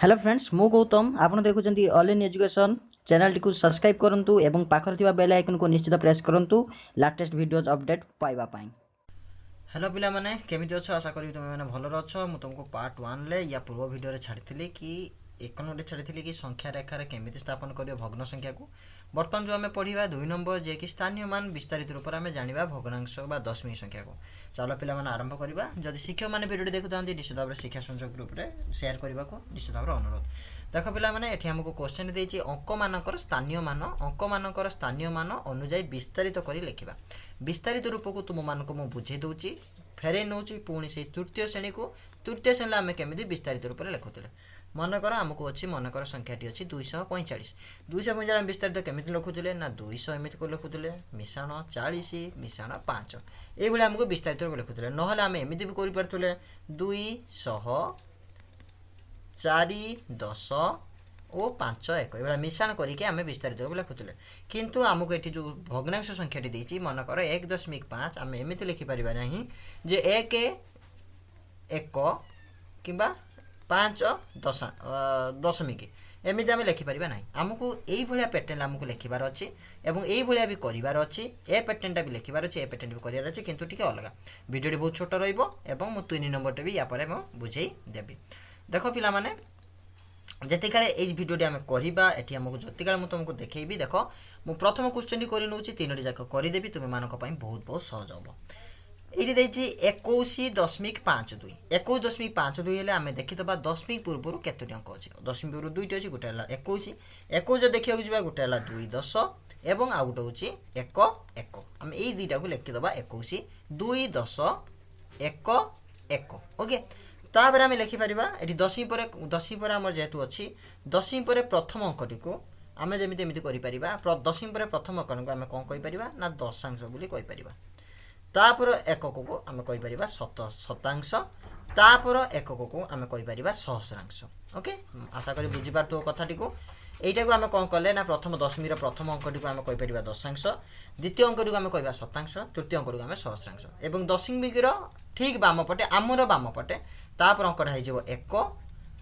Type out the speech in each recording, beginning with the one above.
Hello friends मु गौतम आपन देखुछंती ऑल इन एजुकेशन चैनल टी को सब्सक्राइब करंतु एवं पाखर थिबा बेल आइकन को निश्चित प्रेस करंतु लेटेस्ट वीडियोज अपडेट पाइबा पाई। हेलो पिला माने केमिति अछ आशा करी तुम माने भलो रछ। मु तुमको पार्ट 1 ले या पूर्व वीडियो रे छाडिथिली कि एकनोडे छाडिथिली कि संख्या रेखा रे केमिति स्थापन करियो भग्न संख्या को। वर्तमान जो हमें पढ़िबा 2 नंबर जे कि स्थानीय मान विस्तारित रूप रे हमें जानिबा भग्नांश बा दशमिक संख्या को। चलो पिला माने आरंभ करबा। जदि शिक्षक माने वीडियो देखुतांती निश्चित भाव शिक्षा संयोग ग्रुप रे शेयर करबा को निश्चित भाव अनुरोध। देख पिला माने एठी हमको क्वेश्चन देछि अंक मानकर स्थानीय मान अनुଯାयी विस्तारित करी लेखिबा। विस्तारित रूप को तुम मान को मु बुझे दोछि फेरे नौछि पुणी से तृतीय श्रेणी आम केमी विस्तारित रूप से लिखुले। मनकर आमको अच्छी मनकर संख्याटी अच्छी 245 आम विस्तारित केमी लिखुले ना 200 एमती को लिखुले मिशाण 40 मिशाण 5 ये आमको विस्तारित रूप लिखुले। ना आम एमती भी करें 200 4 10 और 5 1 ये मिश्रण करके आम विस्तारित रूप लिखुले। किंतु आमको ये जो भग्नांश संख्याटी देती मनकर 1.5 आम एमती लिखिपर ना जे 1 1 कि 5 दशमिक एमती आम लिखिपर ना। आमको यही पैटर्न आमको लिखार अच्छी और यही भी करार अच्छी ए पैटर्नटा भी लिखार अच्छे ए पैटर्न भी करार अच्छे किंतु टी अलग वीडियो बहुत छोट रुँ 3 नंबर भी यापर बुझे देवी। देख पिला माने जतिकाले एज वीडियो आम करवा एटी आमको जतिकाले मु तुमको देखैबी। देख मु प्रथम क्वेश्चन कर नौची 3टी जाक करदेवी तुम मानक बहुत बहुत सहज हम। ये देखिए 21.52 21.52 हेल्ले आम देखीदबा दशमिक पूर्व केतोटी अंक अच्छे दशमिक पूर्व 2टी अच्छी गोटे 21 देखा जा गोटे 2 10 एवं आउ गोटे हूँ 1 1 आम यही दुईटा को लिखिदबा 21 2 10 1 1 ओके। तापर आम लिखिपर ये दशमी पर आम जेहेतु अच्छी दशमी पर प्रथम अंकटी को आम जमीती कर दशमी पर प्रथम अंक को आम कौन कहीपर ना दशांश बोली कहीपर। तापर एकक को आम कहीपर शतांश तापर एकक को आम कहीपर सहस्रांश ओके। आशा करी बुझीपार तो कथाटी को यहीटा को आम कौन कले ना प्रथम दशमी प्रथम अंकटी को आम कहीपर दशांश द्वितीय अंकटी को आम कह शतांश तृतीय अंकटी को आम सहस्रांश और दशमिकर ठीक बाम पटे आमर बाम पटे तापर अंकटा हो 1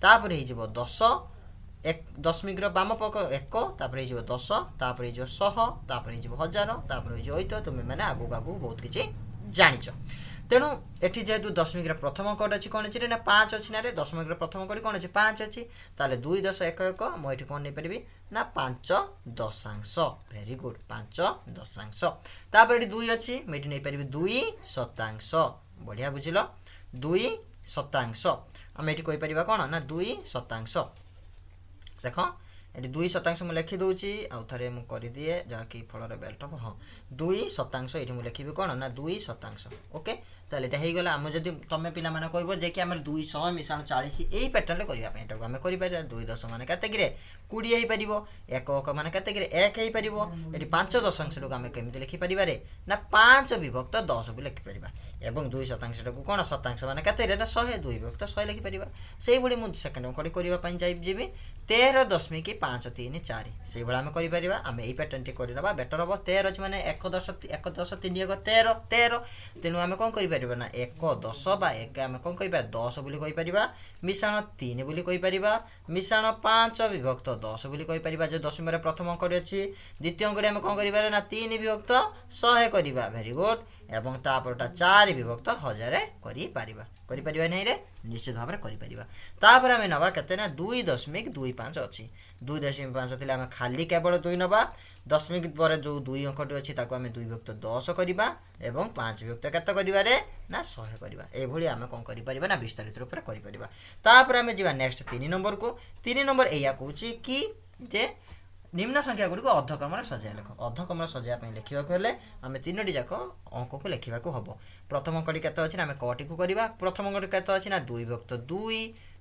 तापर हो 10 दशमिक बाम पक 1 तापर हो 10 तापर हो 100 तापर हो 1000 तापर हो 8 तुम मैंने आगू आगू बहुत किसी जाच। तेणु एटी जेहेतु दशमिक प्रथम अंकट अच्छी कौन अच्छी ना 5 अच्छी ना दशमिक प्रथम अंकटी कौन अच्छी 5 अच्छी ताले 2 10 1 1 मुझे कौन नहीं पारि ना 5 दशांश वेरी गुड 5 दशांश। तापर ये 2 अच्छी मुझे नहीं पारि 2 शतांश बढ़िया बुझिल 2 शतांश आम ये कहीपर कौन ना 2 शतांश। देख ये 2 शतांश मुझे लिखिदे आउ थे मुझे दिए जहाँकि फल बेल्ट हम हाँ 2 शतांश ये मुझे लिखी कौन ना 2 शतांश ओके। ताले ये होगला आम जब तुम पिला माने कहबो जे कि आम 200 मिशाण 40 यही पैटर्न करने को आम कर 2 10 मान के 20 हो पार 1 1 मान के 1 हो पार ये 5 दशांश को आम केमी लिखिपर ना 5 विभक्त 10 भी लिखिपर और 2 शतांश को कौन शतांश मान के 100 2 विभक्त 100 लिखिपर से मुझे सेकेंड अंकटी करने जी 13.534 से आम कर आम यही पैटर्न टी करवा बेटर हम 13 अच्छे मैंने 1 10 3 1 13 13 तेणु आम कौन कर ना 1 10 बा 1 आम कौन कह 10 बोली कहीपर मिशाण 3 बोली कहीपर मिशाण 5 विभक्त 10 बोली कहीपर जो दशमी प्रथम अंकटी अच्छी द्वितीय अंकटी आम कौन कर ना 3 विभक्त 100 करवा वेरी गुड एवं तापरटा 4 विभक्त 1000 कर नहीं रे निश्चित भाव में कर आम नवा के 2.25 अच्छी 2.5 थी आम खाली केवल 2 नवा दशमिक पर जो 2 अंकटी अच्छी आम 2 विभक्त 10 करवा एवं 5 विभक्त केत कर ना 100 करवा ये आम कौन कर ना विस्तारित रूप से कर आम जा नेक्स्ट 3 नंबर को 3 नंबर या कहूँ कि जे निम्न संख्या गुड़ी को अर्धक्रम सजाया लिख अर्धक्रम सजाया लिखा आम 3टी जाक अंक को लिखा हम। प्रथम अंकटी के आम कटी को करवा प्रथम अंकटी के अच्छी ना 2 विभक्त 2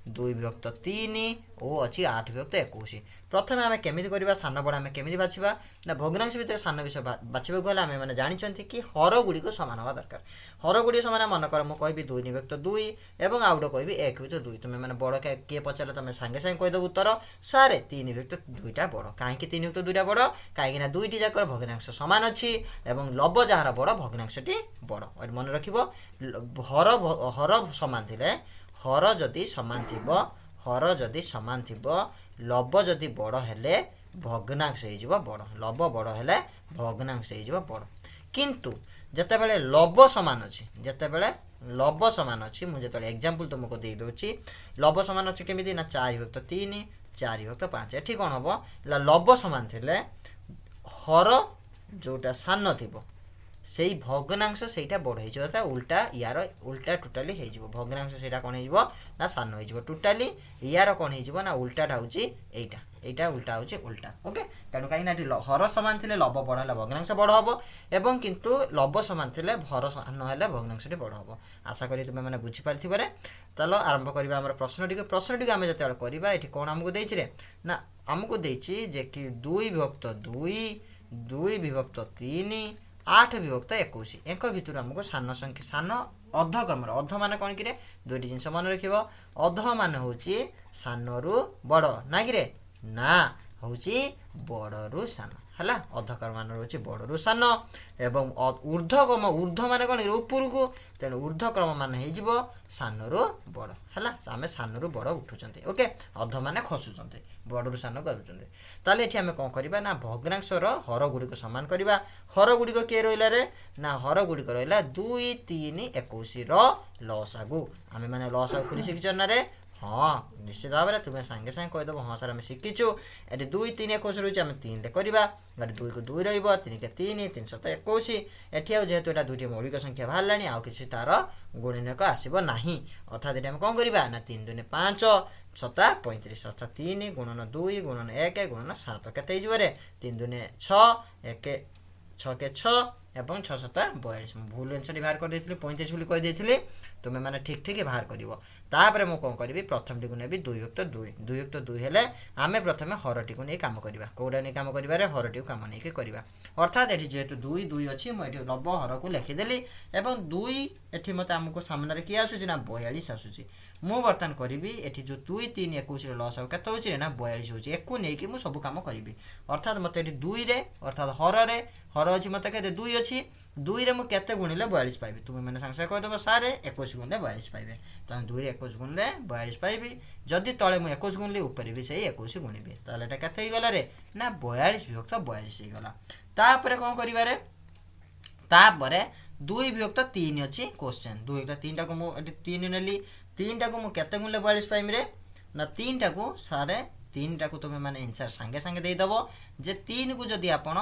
2 विभक्त 3 और अच्छी 8 विभक्त 21 प्रथम आम केमी करवा सान बड़ आम केमी बाछा ना भग्नांश भितर सान विषय बाछा गले आम मैंने जानते कि हर गुड़ी को सामान हवा दरकार हर गुड़ी सामान मनकर मुझे कहि 2 विभक्त 2 और आउ गए कहि 1 विभक्त 2 तुम मैंने बड़ किए पचारे तुम सांगे सांगे कहीदेव उत्तर सारे 3 विभक्त 2टा बड़ कहीं 3 विभक्त 2टा बड़ कहीं 2टी जाकर भग्नांश सामान अच्छी और लब जार बड़ भग्नांशटी बड़ मन रख हर सामान थे हर जदि सामान थी हर जदि समान थिबो लब जदि बड़ हेले भग्नांश हो बड़ लब बड़ हेले भग्नांश हो बड़ किंतु जेतेबेले लब समान अच्छी जेतेबेले लब समान अच्छी मुझे एग्जांपल तुमको दे दूची लब समान अच्छी केमिति ना 4/3 4/5 एठी कोन हबो लब समान थिले हर जोटा सान थिबो सेई भग्नांश सेटा बड़ हो अर्थात उल्टा यार उल्टा टोटाली हो भग्नांश सेटा कौन हो ना सान हो टोटाली यार कौन हो ना उल्टाटा हूँ एटा एटा उल्टा हूँ उल्टा ओके तेणु कहीं हर सामान थे लब बड़ है भग्नांश बड़ हम एवं किंतु लब सामान थे हर सान है भग्नांश बड़ हम आशा करी तुम मैंने बुझीपारे चलो आरंभ करवा आम प्रश्न आम जो करवा ये कौन आमको देछि ना आमको देछि जे कि 2/2 2/3 8/21 एक भितर आमको सान संख्या सान अध क्रम अध मान कौन कि दुईट जिन मन रख अध मान हूँ सान रु बड़ ना कि ना हूँ बड़ू सान है अधकार मान रोचे बड़ू सान एवं ऊर्ध्वक्रम ऊर्ध्व मान कौन ऊपर को तेणु ऊर्ध्वक्रम मान हो सान रु बड़ है आम सान रु बड़ उठुंट ओके अध मान खसुंट बड़ू सान करुँच ये आम कौन करवा ना भग्नांशर हर गुड़िक सामान करवा हर गुड़िक किए रहा ना हर गुड़िक रहा 2 3 21 लसागु आम मैंने लसागु खुली शिखिच ना रे हाँ निश्चित भाव में तुम्हें सांगे सांगे कहीदेव हाँ सर आम शिखिचु ये 2 3 21 रही आम 3 करवा 2 को 2 रही 3 के 3 3 7 21 एटी जेहेतु यहाँ दुईट मौलिक संख्या बाहर आउ कि तार गुणनक आसब ना अर्थात ये कौन करवा ना 3 2 5 7 35 अर्थात 3 गुणन 2 गुणन 1 गुणन 7 के 3 2 6 1 6 के 6 एवं 6 7 42 भूल आंसर बाहर कर 35 बोली कहीदे तुम्हें मैंने ठीक ठीक बाहर कर मु कौन करी प्रथम टी को नेबी 2/2 2/2 हेले आम प्रथम हरटी को नहीं कम करवा कौटा नहीं कम कर हरटी को कम नहीं करवा अर्थात ये जेहेतु 2 2 अच्छी मुझे लब हर को लिखिदेली एवं 2 ये मत आमको सामने किए आसूँ ना 42 आसूँ मु बर्तमान करी ये जो 2 3 21 लस केते हो ना 42 हो एक नहीं मुझे सब कम करी अर्थात मत ये 2 अर्थात हर अच्छी मत के 2 अच्छी 2 रे मुझे गुणिले 42 पाइबी तुम्हें मैंने सांगे सांगे कहीदेव सार 21 गुणिले 42 पाइबे तो 2 रे 21 गुणिले 42 पाइबी जदि तले मुझे 21 गुणिले ऊपर भी से 21 गुणिबी ताले एटा केते हो गला रे ना 42/42 हो गला तापर कौन करिवारे तापर 2/3 अच्छी क्वेश्चन 2/3 टा को मु 3 नेली 3 टा को मु केते गुणिले 42 पाइबी रे ना 3 टा को सारे 3 टा को तुम्हें मैंने आंसर सांगे सांगे दे दबो जे 3 को जदि आपण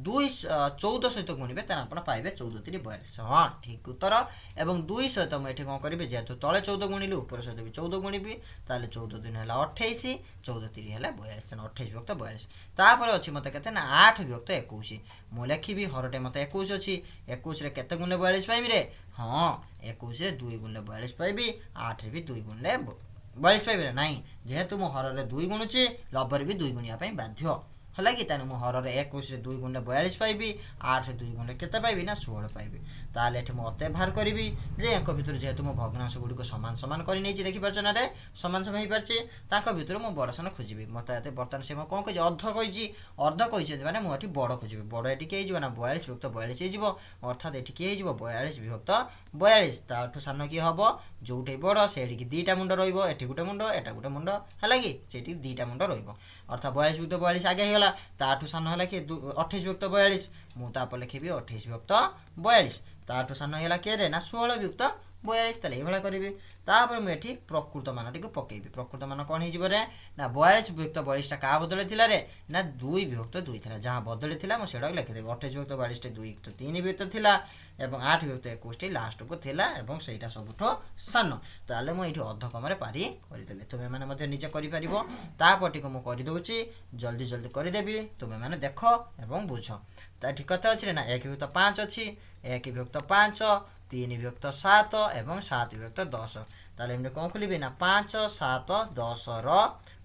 14 सहित गुणिबे तार आपण पाइबे 14 3 42 हाँ ठीक उत्तर एवं 2 सहित मुझे कौन करेंगे जेहेतु तले 14 गुणिली ऊपर सहित भी 14 गुणिबी ताले 14 दिन है 28 14 3 है 42 28/42 तापर अच्छी मत के ना 8/21 मु लिखी हरटे मत 21 अच्छी 21 रे केते गुणिले 42 पाइबी रे हाँ 21 रे 2 गुणिले 42 पाइबी 8 रे भी 2 गुणिले 42 पाइबी ना जेहेतु मु हर रे 2 गुणुची लबर भी 2 गुणिया बाध्य है कि तेणु मुझे हर 21 रे 2 गुणिले 42 पाइबी 8 रे 2 गुणिले केते पाइबी ना 16 पाइबी ताले एठी मुझे बाहर करी जे एक भितर जेहेतु मो भग्नांश गुड़ी को सामान सामान कर देखी पार्छ ना रे सामान सामान हो पारे भितर मुझे बड़ सान खोजी मत बर्तमान से कौन कही अर्ध कही मैंने मुझे बड़ खोजी बड़ ये किए ना 42/42 हो अर्थात ये किए 42/42 ताठू सान किए हम जोटे बड़ से 2टा मुंड रही गोटे मुंड एटा गोटे मुंड है कि 2टा मुंड रर्थात 42/42 आगे हो ताठू सान है कि 28/42 मुझे लिखी 28/42 ताठू सान है किए ना 16/42 ताले ये करी तापर मुझे प्रकृत मान टी पकेबी प्रकृत मान कौन हो ना 42/42 क्या बदल थी रे ना 2/2 था जहाँ बदली थी मुझे लिखिदेवी 28/42 2/3 भितर थी एवं 8/21 लास्ट को थिला एवं सेटा सबुठ सान ताले मुझे अधकम पारी करदेली तुम्हें मैंने निजे करपटी को मुझे करदे जल्दी जल्दी करदेवी तुम्हें मैंने देख एवं बुझ ठीक कथा अच्छे ना 1/5 अच्छी 1/5 3/7 एवं 7/10 ताले एमने कौन खोलिबे ना 5 7 10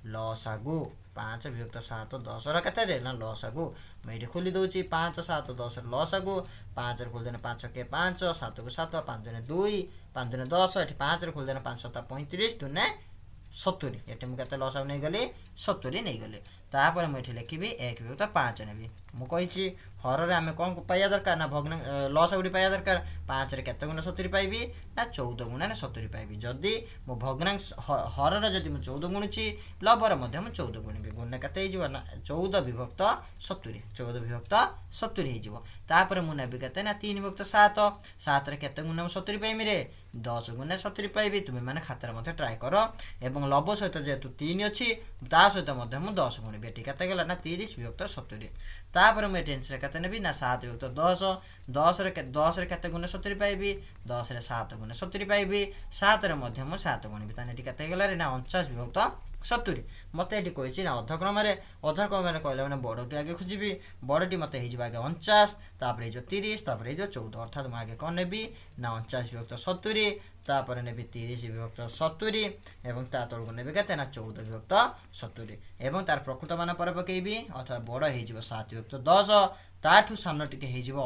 लसागु 5/7 10 केते ना लसागु मैं खोली दूची 5 7 10 लसागु 5 रे खोलदेने 5 के 5 7 को 7 5 2 2 5 10 ये 5 रे खोलदेने 5 7 35 2 70 ଏଠି ମୁଁ କେତେ ଲସାଗୁ ନେଇଗଲି 70 ନେଇଗଲି ତାପରେ ମୁଁ ଏଠି ଲେଖିବି 1 ବିଭକ୍ତ 5 ନେବି ମୁଁ କହିଛି ହରରେ ଆମେ କ'ଣ ପାଇବା ଦରକାର ନା ଲସାଗୁଟି ପାଇବା ଦରକାର 5 ରେ କେତେ ଗୁଣ 70 ପାଇବି ନା 14 ଗୁଣରେ 70 ପାଇବି ଯଦି ମୁଁ ଭଗ୍ନାଂଶ ହରରେ ଯଦି ମୁଁ 14 ଗୁଣୁଛି ଲବରେ ମଧ୍ୟ ମୁଁ 14 ଗୁଣିବି ଗୁଣରେ କେତେ ହେଇଯିବ ନା 14 ବିଭକ୍ତ 70 14 ବିଭକ୍ତ 70 ହେଇଯିବ ତାପରେ ମୁଁ ନେବି କେତେ ନା 3 ବିଭକ୍ତ 7 7 ରେ କେତେ ଗୁଣ ମୁଁ 70 ପାଇବି ରେ 10 ଗୁଣରେ 70 ପାଇବି ତୁମେ ମାନେ ଖାତାରେ ମଧ୍ୟ ଟ୍ରାଏ କର ଏବଂ ଲବ ସହିତ ଯେହେତୁ 3 ଅଛି ତା ସହିତ ମଧ୍ୟ ମୁଁ 10 ଗୁଣିବି ଏଠି କେତେ ଗଲା ନା 30 ବିଭକ୍ତ 70 ତାପରେ ମୁଁ ଏଠି ଆନ୍ସର କେତେ ନେବି ନା 7 ବିଭକ୍ତ 10 10 ରେ କେତେ ଗୁଣ 70 ପାଇବି 10 ରେ 7 ଗୁଣ 70 ପାଇବି 7 ରେ ମଧ୍ୟ ମୁଁ 7 ଗୁଣିବି ତାହେଲେ ଏଠି କେତେ ହେଇଗଲା ରେ ନା 49 ବିଭକ୍ତ 70 ମତେ ଏଠି କହିଛି ନା ଅର୍ଦ୍ଧକ୍ରମରେ କହିଲେ ମାନେ ବଡ଼ଟି ଆଗେ ଖୋଜିବି ବଡ଼ଟି ମତେ ହେଇଯିବ ଆଗେ 49 ତାପରେ ହେଇଯିବ 30 ତାପରେ ହେଇଯିବ 14 ଅର୍ଥାତ୍ ମୁଁ ଆଗେ କ'ଣ ନେବି ନା 49 ବିଭକ୍ତ 70 ତାପରେ ନେବି 30 ବିଭକ୍ତ 70 ଏବଂ ତା ତଳକୁ ନେବି କେତେ ନା 14 ବିଭକ୍ତ 70 ଏବଂ ତାର ପ୍ରକୃତ ମାନ ପରେ ପକେଇବି ଅର୍ଥାତ୍ ବଡ଼ ହେଇଯିବ 7 ବିଭକ୍ତ 10 ତାଠୁ ସାନ ଟିକେ ହେଇଯିବ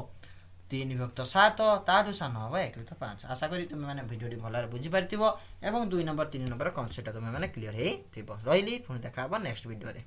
3 ବିଭକ୍ତ 7 ତାଠୁ ସାନ ହେବ 1 ବିଭକ୍ତ 5 ଆଶା କରି ତୁମେ ମାନେ ଭିଡ଼ିଓଟି ଭଲରେ ବୁଝିପାରିଥିବ ଏବଂ 2 ନମ୍ବର 3 ନମ୍ବର କନସେପ୍ଟଟା ତୁମେ ମାନେ କ୍ଲିୟର ହେଇଥିବ ରହିଲି ପୁଣି ଦେଖା ହେବ ନେକ୍ସଟ ଭିଡ଼ିଓରେ।